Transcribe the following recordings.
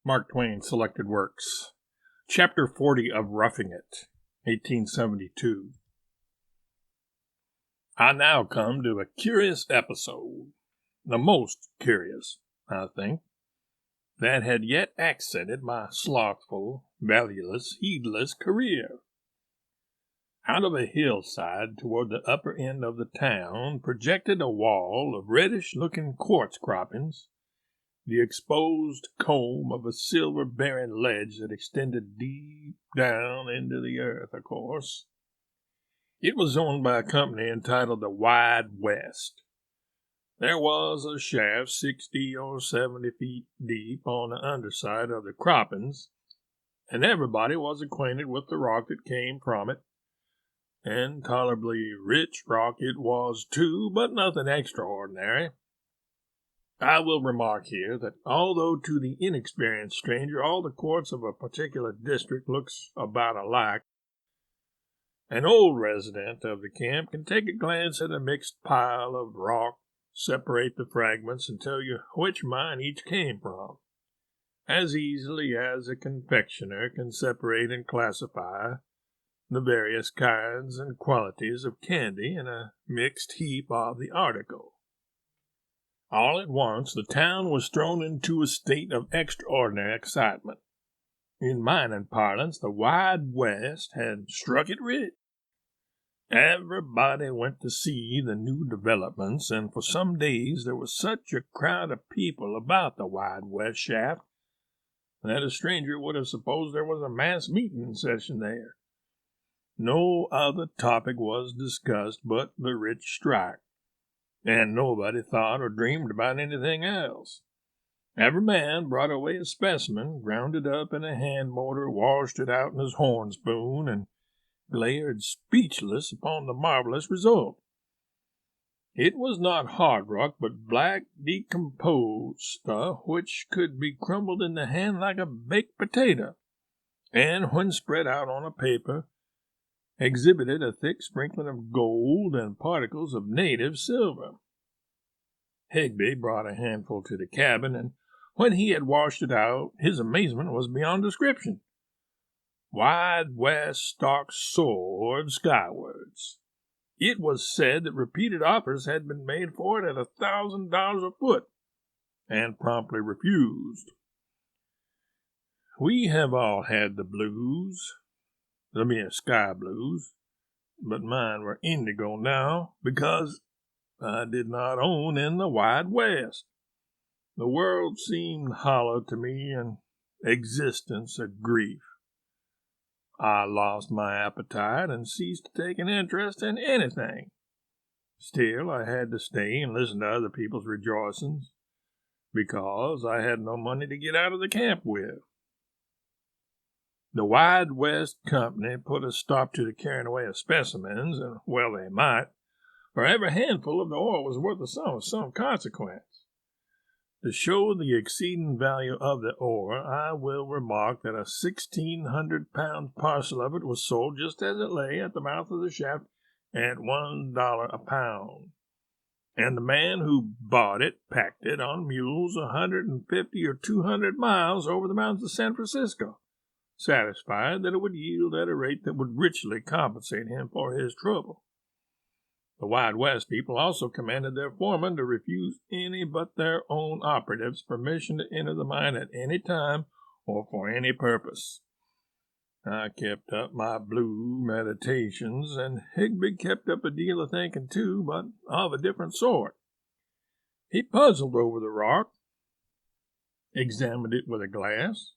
Mark Twain Selected Works. Chapter 40 of Roughing It, 1872. I now come to a curious episode, the most curious, I think, that had yet accented my slothful, valueless, heedless career. Out of a hillside toward the upper end of the town projected a wall of reddish-looking quartz croppings, the exposed comb of a silver-bearing ledge that extended deep down into the earth, of course. It was owned by a company entitled the Wide West. There was a shaft 60 or 70 feet deep on the underside of the croppings, and everybody was acquainted with the rock that came from it, and tolerably rich rock it was too, but nothing extraordinary. I will remark here that although to the inexperienced stranger all the quartz of a particular district looks about alike, an old resident of the camp can take a glance at a mixed pile of rock, separate the fragments, and tell you which mine each came from, as easily as a confectioner can separate and classify the various kinds and qualities of candy in a mixed heap of the article. All at once, the town was thrown into a state of extraordinary excitement. In mining parlance, the Wide West had struck it rich. Everybody went to see the new developments, and for some days there was such a crowd of people about the Wide West shaft that a stranger would have supposed there was a mass meeting in session there. No other topic was discussed but the rich strike, and nobody thought or dreamed about anything else. Every man brought away a specimen, ground it up in a hand mortar, washed it out in his horn spoon, and glared speechless upon the marvelous result. It was not hard rock, but black, decomposed stuff which could be crumbled in the hand like a baked potato, and when spread out on a paper, exhibited a thick sprinkling of gold and particles of native silver. Higby brought a handful to the cabin, and when he had washed it out, his amazement was beyond description. Wide West stock soared skywards. It was said that repeated offers had been made for it at $1,000 a foot, and promptly refused. We have all had the blues, the mere sky blues, but mine were indigo now, because I did not own in the Wide West. The world seemed hollow to me, and existence a grief. I lost my appetite and ceased to take an interest in anything. Still, I had to stay and listen to other people's rejoicings, because I had no money to get out of the camp with. The Wide West Company put a stop to the carrying away of specimens, and well they might, for every handful of the ore was worth a sum of some consequence. To show the exceeding value of the ore, I will remark that a 1,600-pound parcel of it was sold just as it lay at the mouth of the shaft at $1 a pound, and the man who bought it packed it on mules 150 or 200 miles over the mountains of San Francisco, satisfied that it would yield at a rate that would richly compensate him for his trouble. The Wide West people also commanded their foreman to refuse any but their own operatives permission to enter the mine at any time or for any purpose. I kept up my blue meditations, and Higby kept up a deal of thinking too, but of a different sort. He puzzled over the rock, examined it with a glass,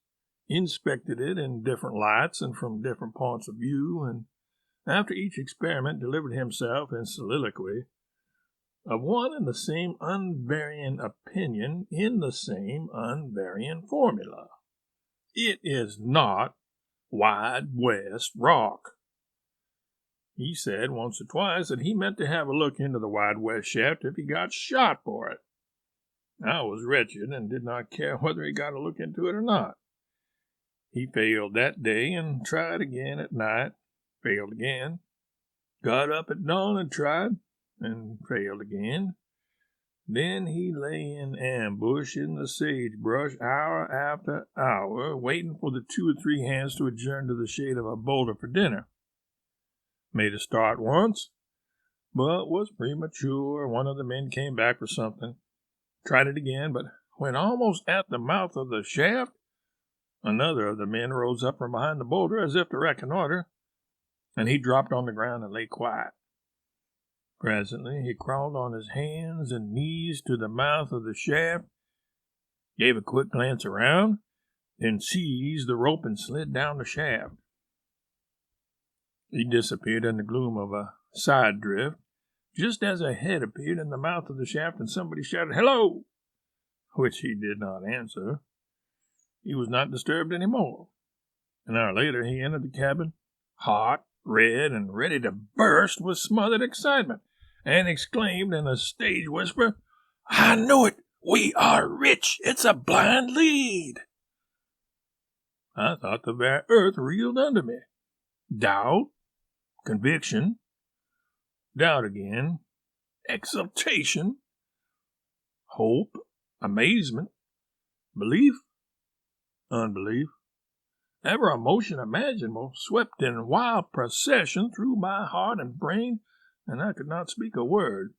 inspected it in different lights and from different points of view, and after each experiment delivered himself in soliloquy of one and the same unvarying opinion in the same unvarying formula. It is not Wide West rock. He said once or twice that he meant to have a look into the Wide West shaft if he got shot for it. I was wretched and did not care whether he got a look into it or not. He failed that day and tried again at night, failed again, got up at dawn and tried, and failed again. Then he lay in ambush in the sagebrush hour after hour, waiting for the 2 or 3 hands to adjourn to the shade of a boulder for dinner. Made a start once, but was premature. One of the men came back for something. Tried it again, but when almost at the mouth of the shaft, another of the men rose up from behind the boulder as if to reconnoiter, and he dropped on the ground and lay quiet. Presently he crawled on his hands and knees to the mouth of the shaft, gave a quick glance around, then seized the rope and slid down the shaft. He disappeared in the gloom of a side drift, just as a head appeared in the mouth of the shaft and somebody shouted, "Hello!" which he did not answer. He was not disturbed any more. An hour later he entered the cabin, hot, red, and ready to burst with smothered excitement, and exclaimed in a stage whisper, "I knew it! We are rich! It's a blind lead!" I thought the very earth reeled under me. Doubt, conviction, doubt again, exultation, hope, amazement, belief, unbelief, every emotion imaginable swept in wild procession through my heart and brain, and I could not speak a word.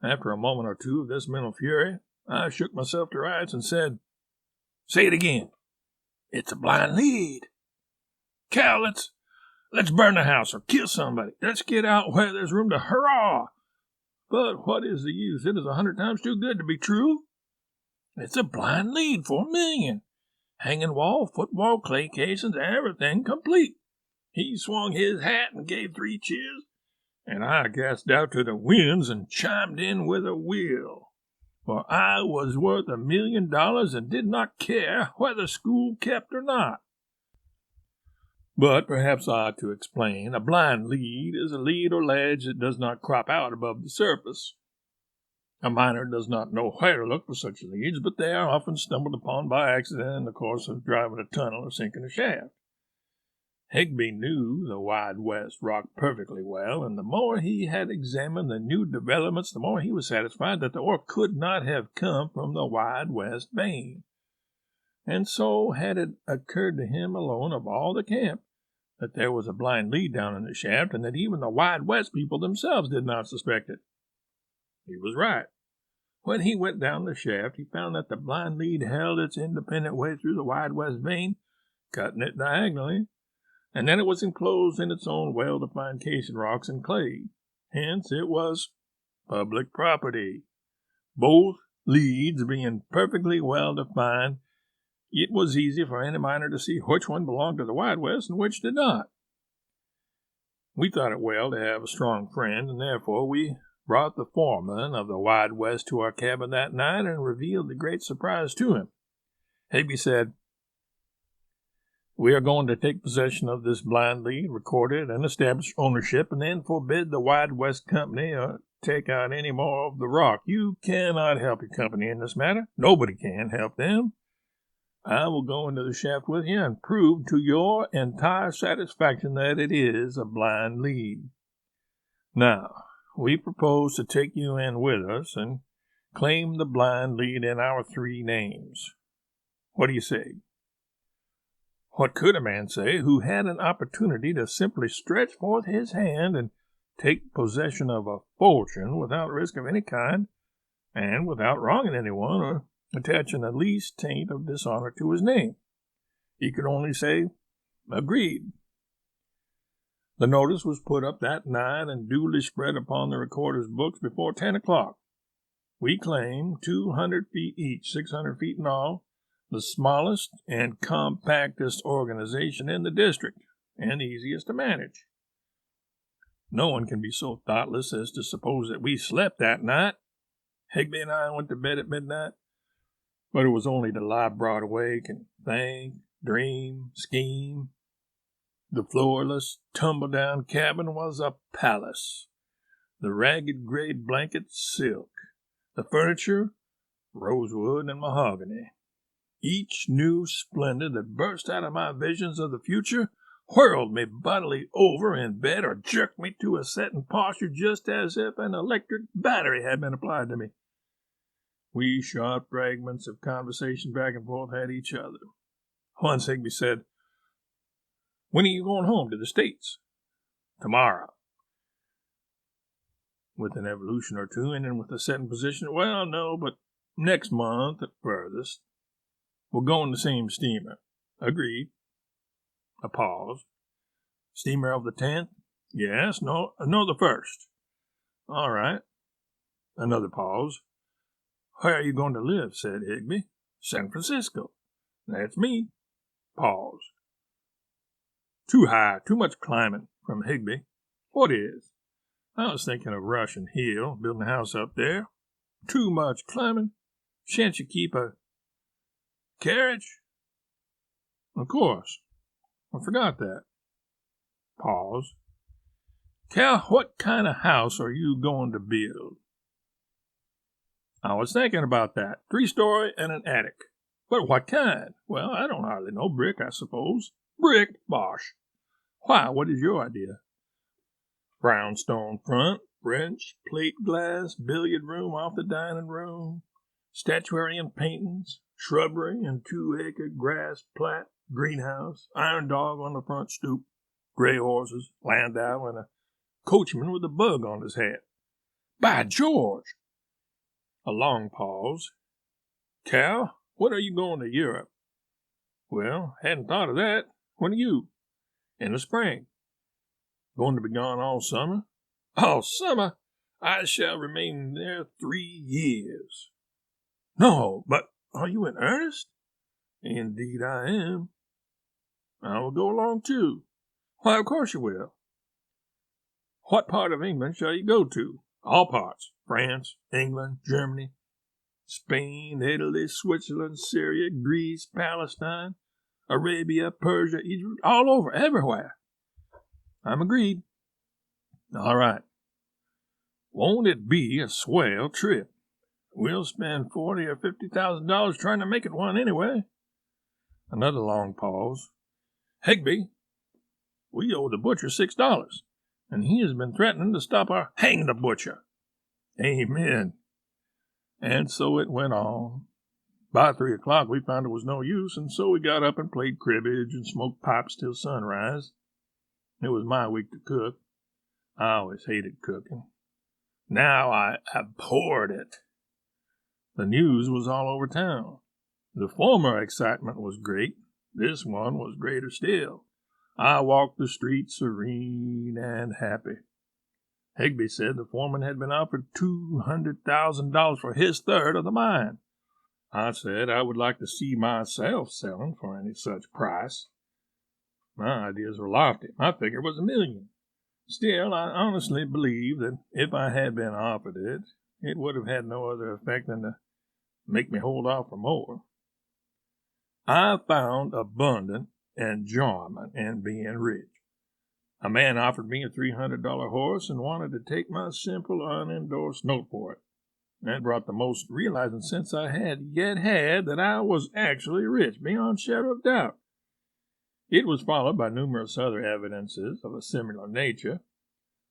After a moment or two of this mental fury, I shook myself to rights and said, "Say it again. It's a blind lead. Cal, let's burn the house or kill somebody. Let's get out where there's room to hurrah. But what is the use? It is 100 times too good to be true. It's a blind lead for $1,000,000. Hanging wall, footwall, clay casings, everything complete." He swung his hat and gave 3 cheers, and I gasped out to the winds and chimed in with a will, for I was worth $1,000,000 and did not care whether school kept or not. But perhaps I ought to explain. A blind lead is a lead or ledge that does not crop out above the surface. A miner does not know where to look for such leads, but they are often stumbled upon by accident in the course of driving a tunnel or sinking a shaft. Higby knew the Wide West rock perfectly well, and the more he had examined the new developments, the more he was satisfied that the ore could not have come from the Wide West vein. And so had it occurred to him alone of all the camp that there was a blind lead down in the shaft, and that even the Wide West people themselves did not suspect it. He was right. When he went down the shaft, he found that the blind lead held its independent way through the Wide West vein, cutting it diagonally, and then it was enclosed in its own well-defined casing rocks and clay. Hence it was public property. Both leads being perfectly well-defined, it was easy for any miner to see which one belonged to the Wide West and which did not. We thought it well to have a strong friend, and therefore we brought the foreman of the Wide West to our cabin that night and revealed the great surprise to him. Higby said, "We are going to take possession of this blind lead, record it, and establish ownership, and then forbid the Wide West Company to take out any more of the rock. You cannot help your company in this matter. Nobody can help them. I will go into the shaft with you and prove to your entire satisfaction that it is a blind lead. Now, we propose to take you in with us and claim the blind lead in our 3 names. What do you say?" What could a man say who had an opportunity to simply stretch forth his hand and take possession of a fortune without risk of any kind, and without wronging anyone or attaching the least taint of dishonor to his name? He could only say, "Agreed." The notice was put up that night and duly spread upon the recorder's books before 10 o'clock. We claim 200 feet each, 600 feet in all, the smallest and compactest organization in the district, and the easiest to manage. No one can be so thoughtless as to suppose that we slept that night. Higby and I went to bed at midnight, but it was only to lie broad awake and think, dream, scheme. The floorless, tumble-down cabin was a palace. The ragged gray blankets silk. The furniture rosewood and mahogany. Each new splendor that burst out of my visions of the future whirled me bodily over in bed or jerked me to a sitting posture just as if an electric battery had been applied to me. We shot fragments of conversation back and forth at each other. Once Higby said, "When are you going home to the States?" "Tomorrow." With an evolution or two, and then with a setting position, "Well, no, but next month at furthest. We'll go in the same steamer." "Agreed." A pause. "Steamer of the 10th? "Yes, no, the 1st. "All right." Another pause. "Where are you going to live?" said Higby. "San Francisco." "That's me." Pause. "Too high, too much climbing," from Higby. "What is?" "I was thinking of Russian Hill, building a house up there." "Too much climbing? Shan't you keep a carriage?" "Of course. I forgot that." Pause. "Cal, what kind of house are you going to build?" "I was thinking about that. 3-story and an attic." "But what kind?" "Well, I don't hardly know. Brick, I suppose." "Brick? Bosh." "Why, what is your idea?" "Brownstone front, French plate glass, billiard room off the dining room, statuary and paintings, shrubbery and 2-acre grass plat, greenhouse, iron dog on the front stoop, gray horses, landau, and a coachman with a bug on his hat." "By George!" A long pause. "Cal, when are you going to Europe?" "Well, hadn't thought of that. When are you?" "In the spring." "Going to be gone all summer?" "All summer? I shall remain there 3 years." "No, but are you in earnest?" "Indeed I am." "I will go along too." "Why, of course you will." "What part of England shall you go to?" "All parts. France, England, Germany, Spain, Italy, Switzerland, Syria, Greece, Palestine, Arabia, Persia, Egypt, all over, everywhere." "I'm agreed." "All right. Won't it be a swell trip? We'll spend $40,000 or $50,000 trying to make it one anyway." Another long pause. "Higby, we owe the butcher $6, and he has been threatening to stop our—" "Hang the butcher!" "Amen." And so it went on. By 3 o'clock we found it was no use, and so we got up and played cribbage and smoked pipes till sunrise. It was my week to cook. I always hated cooking. Now I abhorred it. The news was all over town. The former excitement was great. This one was greater still. I walked the streets serene and happy. Higby said the foreman had been offered $200,000 for his third of the mine. I said I would like to see myself selling for any such price. My ideas were lofty. My figure was $1 million. Still, I honestly believe that if I had been offered it, it would have had no other effect than to make me hold off for more. I found abundant enjoyment in being rich. A man offered me a $300 horse and wanted to take my simple, unendorsed note for it. That brought the most realizing sense I had yet had that I was actually rich, beyond shadow of doubt. It was followed by numerous other evidences of a similar nature,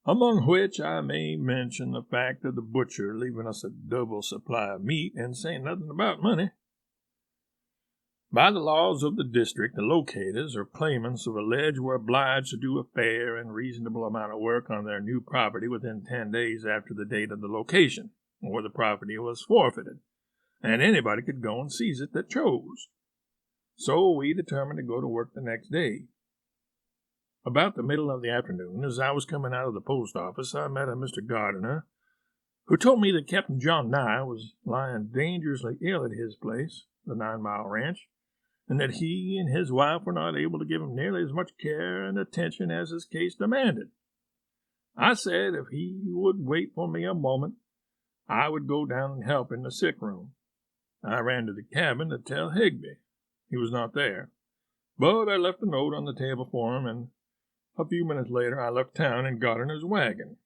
among which I may mention the fact of the butcher leaving us a double supply of meat and saying nothing about money. By the laws of the district, the locators or claimants of a ledge were obliged to do a fair and reasonable amount of work on their new property within 10 days after the date of the location, or the property was forfeited, and anybody could go and seize it that chose. So we determined to go to work the next day. About the middle of the afternoon, as I was coming out of the post office, I met a Mr. Gardiner, who told me that Captain John Nye was lying dangerously ill at his place, the 9 Mile Ranch, and that he and his wife were not able to give him nearly as much care and attention as his case demanded. I said if he would wait for me a moment, I would go down and help in the sick room. I ran to the cabin to tell Higby. He was not there, but I left a note on the table for him, and a few minutes later I left town in Gardiner's wagon.